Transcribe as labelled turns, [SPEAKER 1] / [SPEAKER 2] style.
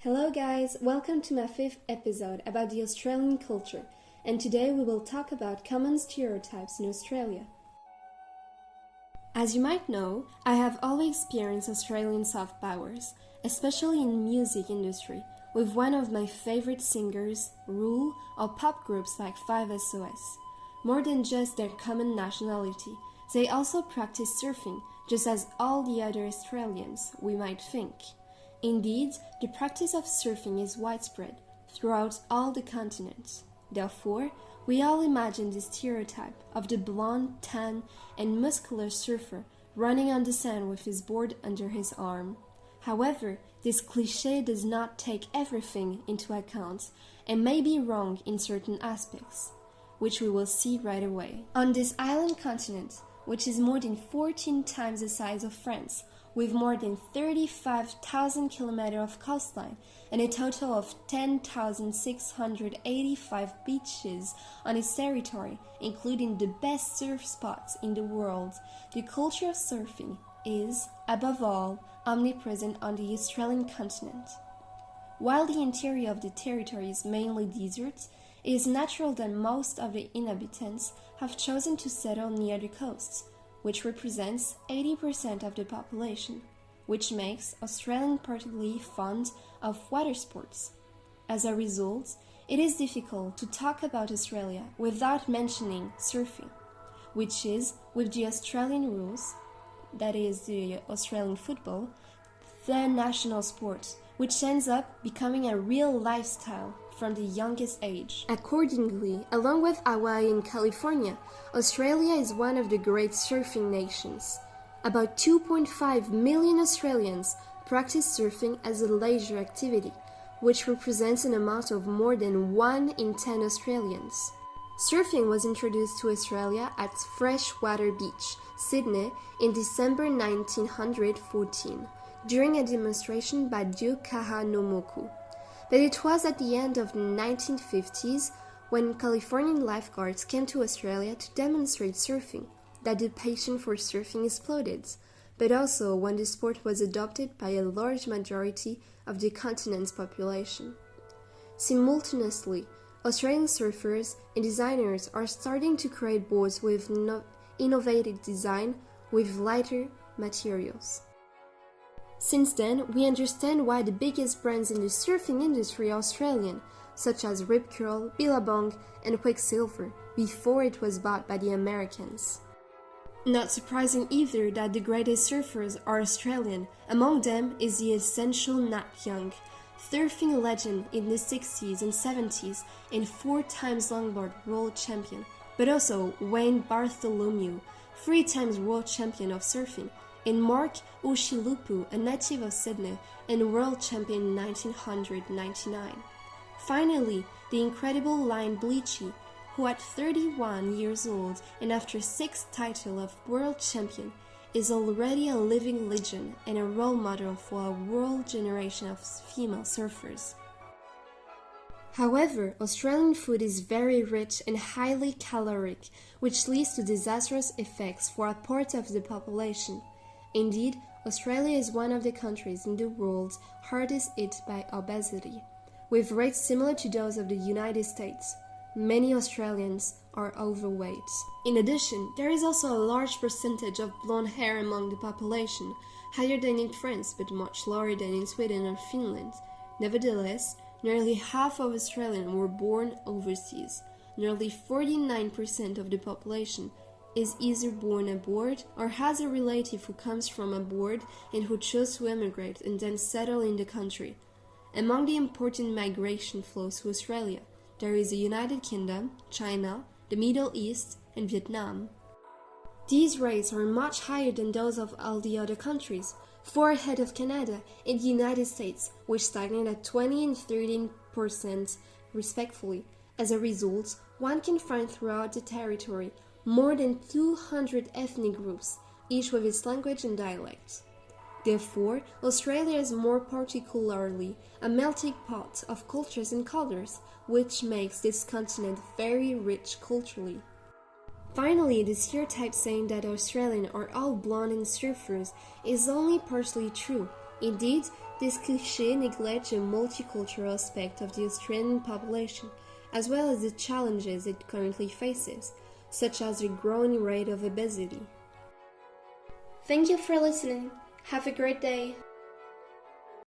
[SPEAKER 1] Hello guys, welcome to my 5th episode about the Australian culture, and today we will talk about common stereotypes in Australia. As you might know, I have always experienced Australian soft powers, especially in the music industry, with one of my favorite singers, Rule, or pop groups like 5SOS. More than just their common nationality, they also practice surfing, just as all the other Australians, we might think. Indeed, the practice of surfing is widespread throughout all the continents. Therefore, we all imagine the stereotype of the blond, tan, and muscular surfer running on the sand with his board under his arm. However, this cliché does not take everything into account and may be wrong in certain aspects, which we will see right away. On this island continent, which is more than 14 times the size of France, with more than 35,000 kilometers of coastline and a total of 10,685 beaches on its territory, including the best surf spots in the world, the culture of surfing is, above all, omnipresent on the Australian continent. While the interior of the territory is mainly desert, it is natural that most of the inhabitants have chosen to settle near the coasts, which represents 80% of the population, which makes Australians particularly fond of water sports. As a result, it is difficult to talk about Australia without mentioning surfing, which is, with the Australian rules, that is the Australian football, the national sport, which ends up becoming a real lifestyle from the youngest age. Accordingly, along with Hawaii and California, Australia is one of the great surfing nations. About 2.5 million Australians practice surfing as a leisure activity, which represents an amount of more than 1 in 10 Australians. Surfing was introduced to Australia at Freshwater Beach, Sydney, in December 1914, during a demonstration by Duke Kahanomoku. But it was at the end of the 1950s, when Californian lifeguards came to Australia to demonstrate surfing, that the passion for surfing exploded, but also when the sport was adopted by a large majority of the continent's population. Simultaneously, Australian surfers and designers are starting to create boards with innovative design with lighter materials. Since then, we understand why the biggest brands in the surfing industry are Australian, such as Rip Curl, Billabong, and Quicksilver, before it was bought by the Americans. Not surprising either that the greatest surfers are Australian. Among them is the essential Nat Young, surfing legend in the 60s and 70s and 4 times longboard world champion, but also Wayne Bartholomew, 3 times world champion of surfing, and Mark Oshilupu, a native of Sydney and world champion in 1999. Finally, the incredible Lion Bleachy, who at 31 years old and after 6 titles of world champion, is already a living legend and a role model for a world generation of female surfers. However, Australian food is very rich and highly caloric, which leads to disastrous effects for a part of the population. Indeed, Australia is one of the countries in the world hardest hit by obesity, with rates similar to those of the United States. Many Australians are overweight. In addition, there is also a large percentage of blonde hair among the population, higher than in France but much lower than in Sweden or Finland. Nevertheless, nearly half of Australians were born overseas. Nearly 49% of the population is either born abroad or has a relative who comes from abroad and who chose to emigrate and then settle in the country. Among the important migration flows to Australia, there is the United Kingdom, China, the Middle East, and Vietnam. These rates are much higher than those of all the other countries, far ahead of Canada and the United States, which stagnate at 20 and 13% respectively. As a result, one can find throughout the territory more than 200 ethnic groups, each with its language and dialect. Therefore, Australia is more particularly a melting pot of cultures and colors, which makes this continent very rich culturally. Finally, the stereotype saying that Australians are all blonde and surfers is only partially true, Indeed, this cliché neglects a multicultural aspect of the Australian population, as well as the challenges it currently faces, such as the growing rate of obesity. Thank you for listening. Have a great day.